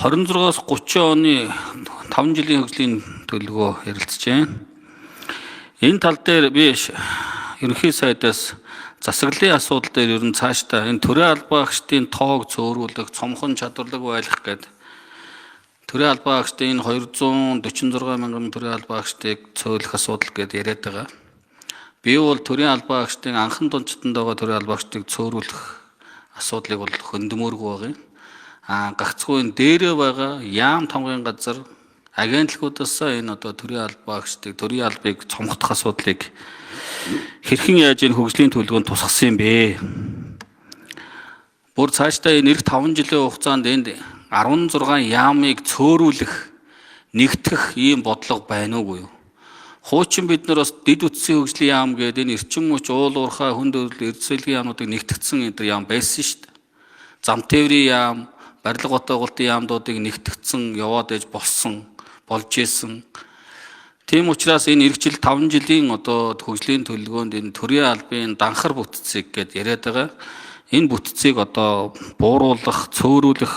26-аас 30 оны 5 жилийн хөгжлийн төлөвлөгөө ярилцж байна. Энэ тал дээр би ерөнхий сайдаас засаглалын асуудал дээр ер нь цаашдаа энэ төрийн албан агчдын тоог цөөрүүлэх, цомхон чадварлаг байлгах гэдэг төрийн албан агчдын 246 мянган төрийн албан агчдыг цөөлөх асуудал гэдээ яриад байгаа. Би бол төрийн албан агчдын анхан дундчтанд байгаа төрийн албан агчдыг цөөрүүлэх асуудлыг бол хөндмөргүй байгаа юм. Гагцгүй энэ дээрээ байгаа яам тамгын газар агентлагуудаас энэ одоо төрийн албан агчдыг, төрийн албыг цомгох асуудлыг хэрхэн яаж энэ хөгжлийн төлөвлөгөөнд тусгасан юм бэ? Бүр цаашдаа энэ эх 5 жилийн хугацаанд энд 16 яамыг цөөрүүлэх, нэгтгэх ийм бодлого байна уугүй юу? Хуучин бид нар бас дид үтсийн хөгжлийн яам гэдэг энэ эрчим хүч, уул уурхай, хүнд эрдэлгийн яамнуудыг нэгтгэсэн энэ яам байсан шүү дээ. Зам тээврийн яам, барилга утгуулалтын яамдуудыг нэгтгэсэн, яваад ээж болж исэн. Тийм учраас энэ эх жил 5 жилийн одоо хөгжлийн төлөвлөгөөнд энэ төрийн албын данхар бүтцийг гэдээ яриад байгаа. Энэ бүтцийг одоо бууруулах, цөөрүүлэх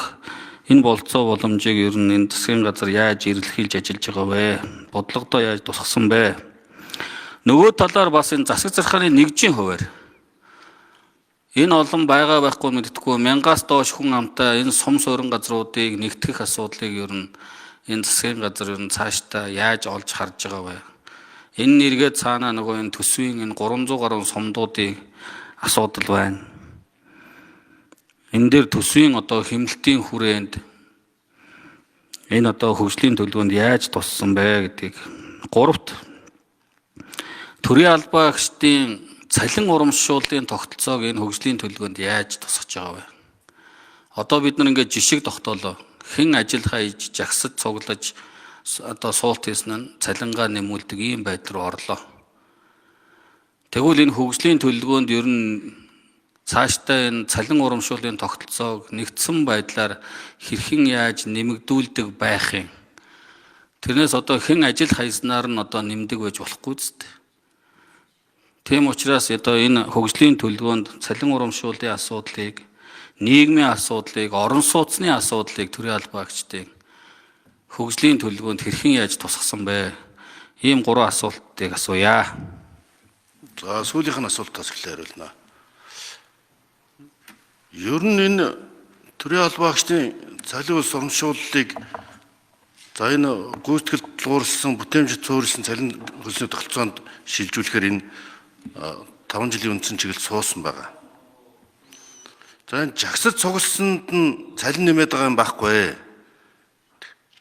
энэ болцоо боломжийг ер нь энэ засгийн газар яаж эрэлхийлж ажиллаж байгаа вэ? Бодлогодоо яаж тусгасан бэ? Нөгөө талаар бас энэ засаг зархааны нэгжийн хуваар энэ олон байгаа байхгүй мэдтгүү 1000-аас доош хүн амтай энэ сум суурин газруудыг нэгтгэх асуудлыг ер нь энэ засгийн газар ер нь цаашдаа яаж олж харж байгаа вэ? Энэ нэргээд цаанаа нөгөө энэ төсвийн энэ 300 гаруй сумдуудын асуудал байна. Энэ дээр төсвийн одоо хэмнэлтийн хүрээнд энэ одоо хөгжлийн төлөвлөгөөнд яаж туссан бэ гэдгийг гуравт төрийн албан агчдын цалин урамшууллын тогтолцоог энэ хөгжлийн төлөвлөгөөнд яаж тусгаж байгаа вэ? Одоо бид нар ингээд жишг тогтоолоо. Хэн ажил хайж, жагсаж, цуглаж одоо суулт хийсэн нь цалингаа нэмүүлдэг ийм байдал руу орлоо. Тэгвэл энэ хөгжлийн төлөвлөгөөнд ер нь цаашдаа энэ цалин урамшууллын тогтолцоог нэгдсэн байдлаар хэрхэн яаж нэмэгдүүлдэг байх юм. Тэрнээс одоо хэн ажил хайснаар нь одоо нэмдэг байж болохгүй зү. Тийм учраас одоо энэ хөгжлийн төлөвлөгөөнд цалин урамшууллын асуудлыг, нийгмийн асуудлыг, орон сууцны асуудлыг төрийн албан агчдын хөгжлийн төлөвлөгөөнд хэрхэн яаж тусгасан бэ? Ийм 3 асуултыг асууя. За сүүлийнх нь асуултаас эхлэе хариулна. Ер нь энэ төрийн албан агчдын цалин ус урамшууллыг за энэ гүйцэтгэл тулгуурласан, бүтээмжид цөөрөлсөн цалин хөлсний тогтолцоонд шилжүүлэхээр энэ 5 жилийн үндсэн чиглэл суусан байгаа. За энэ жагсаж цугласанд нь цалин нэмээд байгаа юм байхгүй.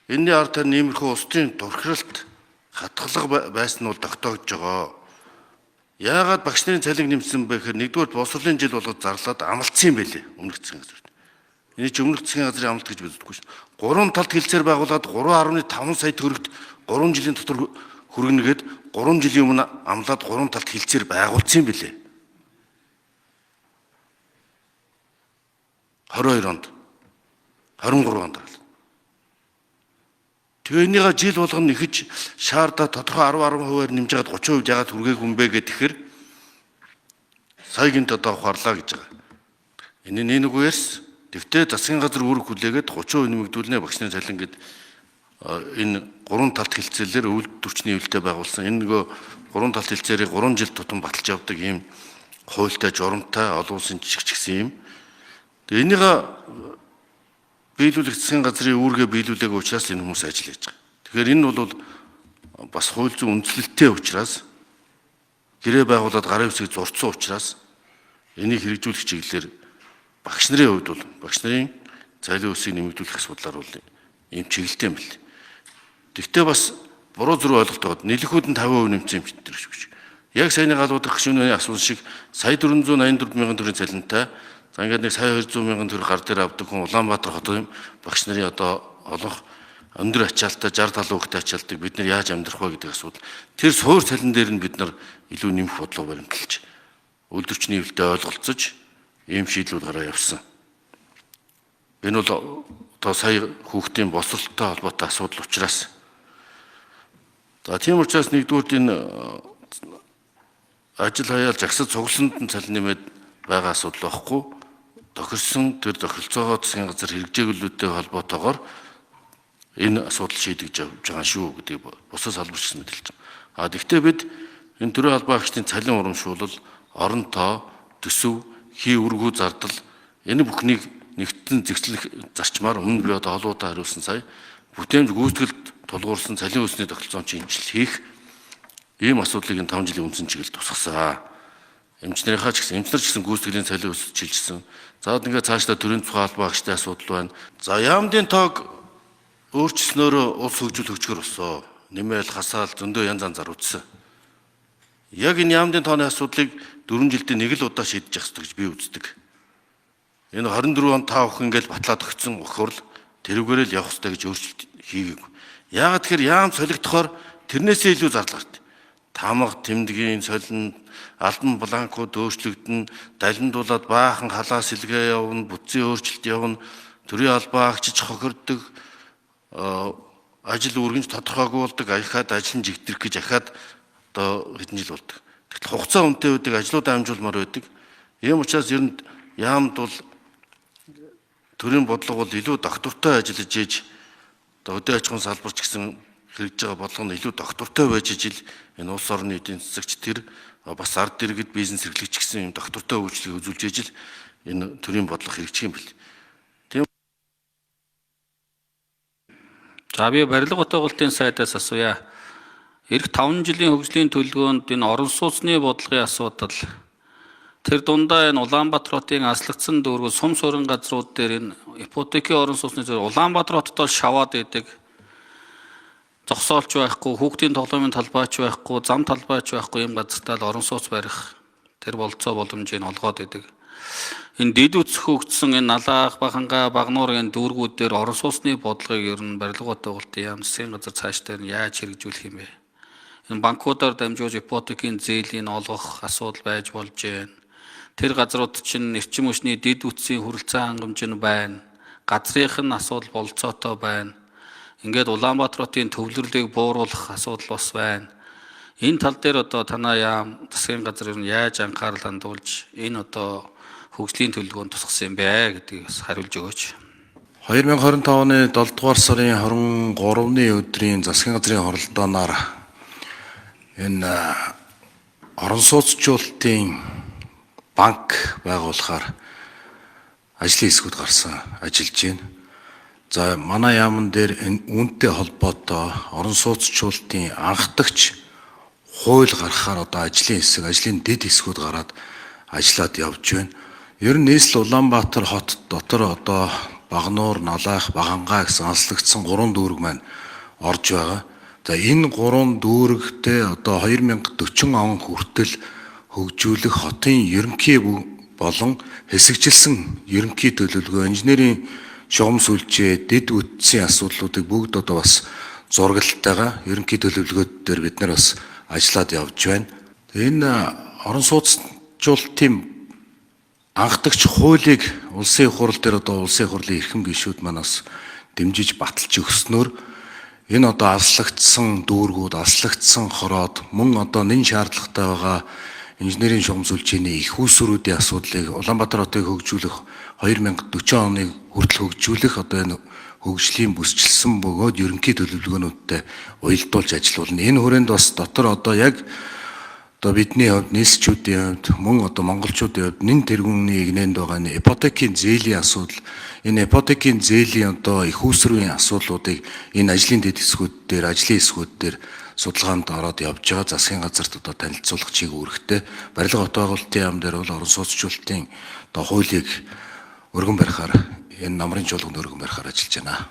Энэний ард тарин иймэрхүү устын турхиралт, хатгалга байсан нь бол тогтоогдож байгаа. Яагаад багш нарын цалин нэмсэн бэ гэхээр нэгдүгээр боловсролын жил болгоод зарлаад амлцсан юм байлээ өмнөх засгийн газар. Энэ чинь өмнөх засгийн газрын амлалт гэж боддоггүй шүү. 3 талт хэлцээр байгуулад 3.5 сая төгрөгт 3 жилийн дотор хүргэнэгээд 3 жилийн өмнө амлаад 3 талт хэлцээр байгуулсан юм байлээ. 22 онд 23 онд. Тэгээ энийгээ жил болгоно нэхэж шаардаа тодорхой 10% нэмж хагаад 30% яагаад хүргэегүй юм бэ гэхээр саягийн одоо ухаарлаа гэж байгаа. Энэ нэг үеэрс тэгтээ засгийн газар үүрэг хүлээгээд 30% нэмэгдүүлнэ багшны цалин гэд энэ 3 талт хэлцээлээр өвөл төрчний өвөлтэй байгуулсан. Энэ нөгөө 3 талт хэлцээрийг 3 жил тутам баталж явдаг ийм хуультай, журамтай, олон улсын жижиг гэсэн юм. Тэгээ энийгээ биелүүлэх засгийн газрын үүргээ биелүүлээг учраас энэ хүмүүс ажил хийж байгаа. Тэгэхээр энэ бол бас хууль зүйн үндслэлтэй учраас гэрээ байгуулад гарын үсгийг зурцсан учраас энийг хэрэгжүүлэх чиглэлээр багш нарын хувьд бол багш нарын цалин үсгийг нэмэгдүүлэх асуудлаар бол ийм чиглэлтэй юм бэл. Тэгвэл бас буруу зүрх ойлголт байгаа. Нэлэхүүд нь 50% нэмсэн юм гэдэг шиг. Яг саяны галуудах гишүүний асуусан шиг сая 484 мянган төгрөгийн цалинтай за ингээд нэг сая 200 мянган төгрөг гар дээр авдаг хүн Улаанбаатар хотын багш нарын одоо олонх өндөр ачаалттай 60 70 хүүхдэд ачаалтыг бид нар яаж амьдрах вэ гэдэг асуудал. Тэр суур цалин дээр нь бид нар илүү нэмэх бодлого баримталж үйлдвэрчний хөвөлтэй ойлголцож ийм шийдлүүд гараа явсан. Энэ бол одоо сая хүүхдийн боловсролтой холбоотой асуудал учраас. За тийм учраас нэгдүгээр энэ ажил хаяал жагсаж цугласанд нь цалин нэмээд байгаа асуудал байхгүй. Тохирсон тэр тохиролцоогоо засгийн газар хэрэгжээглүүлэлттэй холбоотойгоор энэ асуудал шийдэгдэж явж байгаа шүү гэдгийг бусад салбарч мэдээлж байгаа. Гэхдээ бид энэ төрийн албаагчдын цалин урамшуулал, орон тоо, төсөв, хий үргүү зардал энэ бүхнийг нэгтгэн зэгцлэх зарчмаар өмнө би одоо олоодаа хариулсан сая бүтээмж гүйцэтгэлд тулгуурсан цалин өсний тогтолцоон шинжил хийх ийм асуудлыг энэ 5 жилийн өмнө чиглэл тусгасан. Эмчнэрийнхаа ч гэсэн эмчнэр ч гэсэн гүйцэтгэлийн цалин өс чиглэсэн. За ингээд цаашдаа төрийн тухай албаагчтай асуудал байна. За яамдын тоог өөрчлснөөр улс хөгжил хөгжгөр болсон. Нэмэл хасаал зөндөө янз янзаар үтсэн. Яг энэ яамдын тооны асуудлыг 4 жилдээ нэг л удаа шийдэж явах гэж би үздэг. Энэ 24 он та охин ингээл батлаад өгсөн охирл тэрүүгээрээ л явах хэрэгтэй гэж өөрчлөлт хийгээгүй. Яагаад тэгэхээр яам солигдохоор тэрнээсээ илүү зардал гарт. Тамга тэмдгийн солинд албан бланкууд өөрчлөгдөн, далиндуулаад баахан халаас сэлгээ явна, бүтцийн өөрчлөлт явна, төрийн албаагчиж хохирдог, ажил үргэнж тодорхойгүй болдог, ахаад ажил нь жигдэрх гэж ахаад одоо хэдэн жил болдог. Тэгтэл хугацаа үнэтэй байдаг, ажлуудаа амжуулмаар байдаг. Ийм учраас ер нь яамд бол төрийн бодлого бол илүү доктортой ажиллаж ийж одоо өдөө аж ахуйн салбарч гэсэн хэрэгжиж байгаа бодлого нь илүү доктортой байж ижил энэ улс орны эдийн засагч тэр бас ард иргэд бизнес эрхлэгч гэсэн юм доктортой үйлчлэгийг үзүүлж ижил энэ төрийн бодлого хэрэгжих юм бэл. За би барилга утгуулалтын сайдаас асууя. Ирэх 5 жилийн хөгжлийн төлөвлөгөөнд энэ орон сууцны бодлогын асуудал тэр дундаа энэ Улаанбаатар хотын аслагдсан дүүргүүд сум суурин газрууд дээр энэ ипотекийн орон сууцны зөв Улаанбаатар хотод шаваад идэг. Зогсоолч байхгүй, хүүхдийн тоглоомын талбайч байхгүй, зам талбайч байхгүй юм газартаа л орон сууц барих тэр болцоо боломжийг олгоод идэг. Энэ дэд үсэх хөгжсөн энэ Налаах, Баханга, Багнуурын дүүргүүд дээр орон сууцны бодлогыг ер нь барилга утгуулалтын яам засгийн газар цаашдаа яаж хэрэгжүүлэх юм бэ? Энэ банкудаар дамжуулж ипотекийн зээлийн олгох асуудал байж болж байна. Тэр газрууд чинь эрчим хүчний дэд үтсийн хүрэлцэн хангамж нь байна. Газрынх нь асуудал болцоотой байна. Ингээд Улаанбаатар хотын төвлөрлийг бууруулах асуудал бас байна. Энэ тал дээр одоо танаа яам засгийн газар ер нь яаж анхаарал хандуулж энэ одоо хөгжлийн төлөвлөгөөнд тусгасан юм бэ гэдгийг бас хариулж өгөөч. 2025 оны 7 дугаар сарын 23-ны өдрийн засгийн газрын хоролдооноор энэ орон сууцчлалтын банк байгуулахаар ажлын хэсгүүд гарсан ажиллаж байна. За манай яамн дээр энэ үүнтэй холбоотой орон сууцчлалтын анхдагч хууль гаргахаар одоо ажлын хэсэг, ажлын дэд хэсгүүд гараад ажиллаад явж байна. Ер нь нийслэл Улаанбаатар хот дотор одоо Багнуур, Налаах, Баганга гэсэн аслагдсан 3 дүүрэг маань орж байгаа. За энэ 3 дүүрэгтээ одоо 2040 он хүртэл хөгжүүлэх хотын ерөнхий болон хэсэгчилсэн ерөнхий төлөвлөгөө, инженерийн шугам сүлжээ, дэд үтсийн асуудлуудыг бүгд одоо бас зураглалтайгаа ерөнхий төлөвлөгөө дээр бид нар бас ажиллаад явж байна. Энэ орон сууцчлалтын анхдагч хуулийг улсын хурал дээр одоо улсын хурлын эрхэм гишүүд манаас дэмжиж баталж өгснөөр энэ одоо аслагдсан дүүргүүд, аслагдсан хороод мөн одоо нэн шаардлагатай байгаа инженерийн шугам сүлжээний их үүсвэрүүдийн асуудлыг Улаанбаатар хотыг хөгжүүлэх 2040 оны хүртэл хөгжүүлэх одоо энэ хөгжлийн бүсчилсэн бөгөөд ерөнхий төлөвлөгөөнүүдтэй уялдуулж ажиллаулна. Энэ хүрээнд бас дотор одоо яг одоо бидний хувьд нийслэлчүүдийн хувьд мөн одоо монголчуудын хувьд нэн тэргүүний игнэнд байгаа энэ ипотекийн зээлийн асуудал, энэ ипотекийн зээлийн одоо их үүсвэрийн асуудлуудыг энэ ажлын дэд хэсгүүд дээр, ажлын хэсгүүд дээр судалгаанд ороод явж байгаа. Засгийн газарт одоо танилцуулах чиг үүрэгтэй. Барилга утгуулалтын яам дээр бол орон сууцчлалтын одоо хуулийг өргөн барихаар энэ намрын чуулганд өргөн барихаар ажиллаж байна.